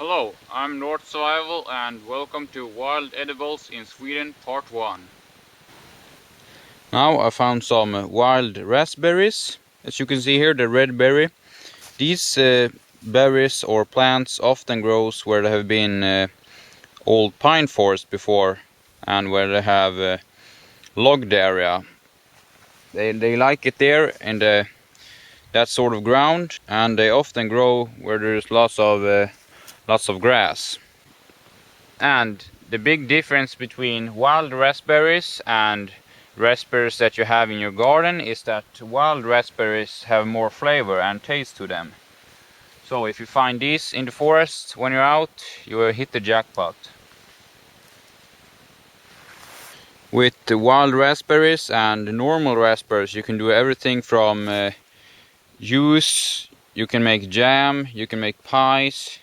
Hello, I'm NorthSurvival and welcome to Wild Edibles in Sweden Part 1. Now I found some wild raspberries. As you can see here, the red berry. These berries or plants often grows where there have been old pine forests before and where they have logged area. They like it there in that sort of ground, and they often grow where there's lots of grass. And the big difference between wild raspberries and raspberries that you have in your garden is that wild raspberries have more flavor and taste to them. So if you find these in the forest when you're out, you will hit the jackpot. With the wild raspberries and the normal raspberries, you can do everything from juice, you can make jam, you can make pies.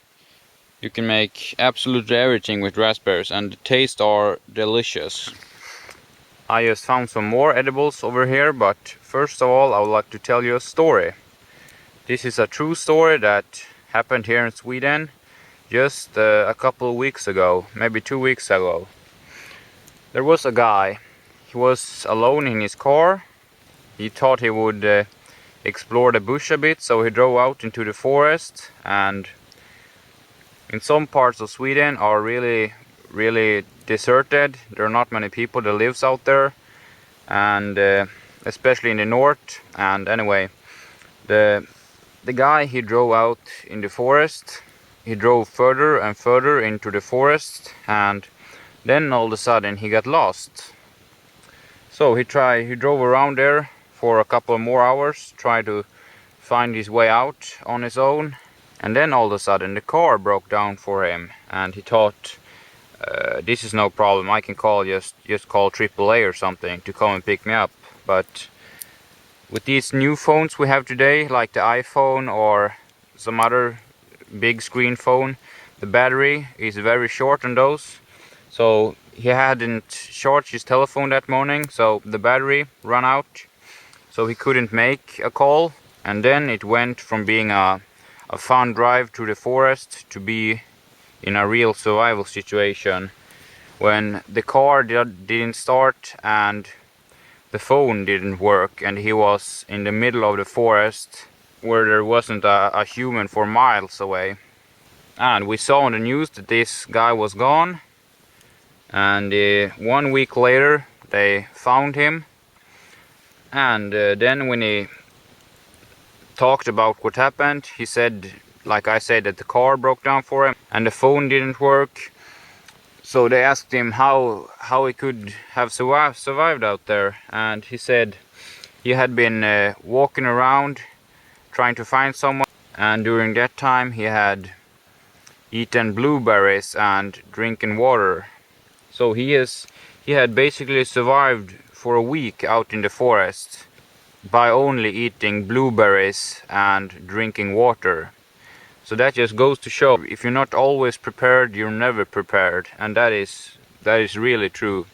You can make absolutely everything with raspberries, and the tastes are delicious. I just found some more edibles over here, but first of all I would like to tell you a story. This is a true story that happened here in Sweden just a couple of weeks ago, maybe 2 weeks ago. There was a guy. He was alone in his car. He thought he would explore the bush a bit, so he drove out into the forest, and in some parts of Sweden are really deserted. There are not many people that lives out there, and especially in the north. And anyway, the guy, he drove out in the forest. He drove further and further into the forest, and then all of a sudden he got lost. So he drove around there for a couple more hours, tried to find his way out on his own. And then all of a sudden the car broke down for him, and he thought, this is no problem, I can just call AAA or something to come and pick me up. But with these new phones we have today, like the iPhone or some other big screen phone, the battery is very short on those. So he hadn't charged his telephone that morning, so the battery ran out, so he couldn't make a call. And then it went from being a fun drive through the forest to be in a real survival situation when the car didn't start and the phone didn't work, and he was in the middle of the forest where there wasn't a human for miles away. And we saw on the news that this guy was gone, and 1 week later they found him. And then when he talked about what happened, he said, like I said, that the car broke down for him and the phone didn't work. So they asked him how he could have survived out there, and he said he had been walking around trying to find someone, and during that time he had eaten blueberries and drinking water. So he had basically survived for a week out in the forest by only eating blueberries and drinking water. So that just goes to show, if you're not always prepared, you're never prepared, and that is really true.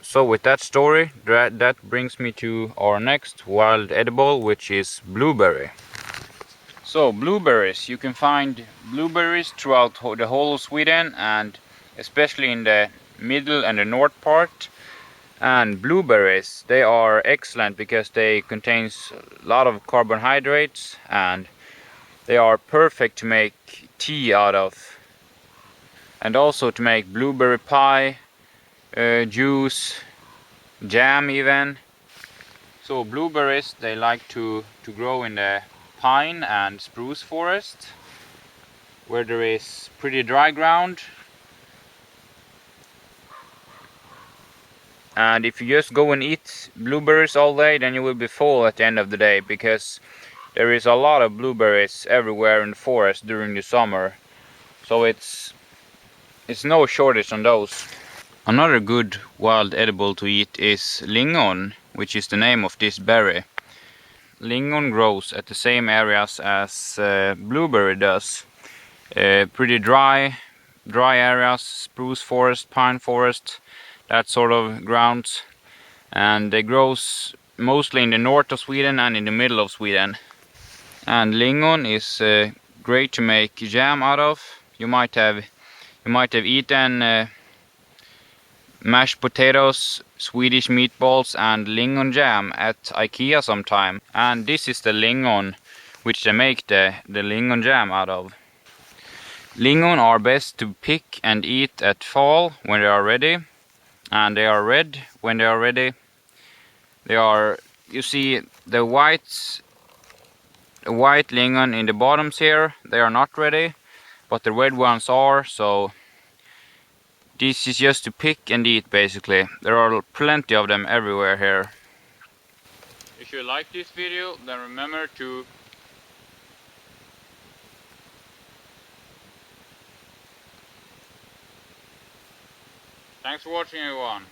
So with that story, that brings me to our next wild edible, which is blueberry. So blueberries, you can find blueberries throughout the whole of Sweden, and especially in the middle and the north part. And blueberries, they are excellent because they contain a lot of carbohydrates, and they are perfect to make tea out of, and also to make blueberry pie, juice, jam even. So blueberries, they like to grow in the pine and spruce forest where there is pretty dry ground. And if you just go and eat blueberries all day, then you will be full at the end of the day, because there is a lot of blueberries everywhere in the forest during the summer. So it's no shortage on those. Another good wild edible to eat is lingon, which is the name of this berry. Lingon grows at the same areas as blueberry does. Pretty dry areas, spruce forest, pine forest, that sort of grounds, and they grows mostly in the north of Sweden and in the middle of Sweden. And lingon is great to make jam out of, You might have eaten mashed potatoes, Swedish meatballs and lingon jam at IKEA sometime. And this is the lingon which they make the lingon jam out of. Lingon are best to pick and eat at fall when they are ready. And they are red when they are ready. They are, you see the white lingon in the bottoms here, they are not ready. But the red ones are, so this is just to pick and eat basically. There are plenty of them everywhere here. If you like this video, then remember to thanks for watching everyone.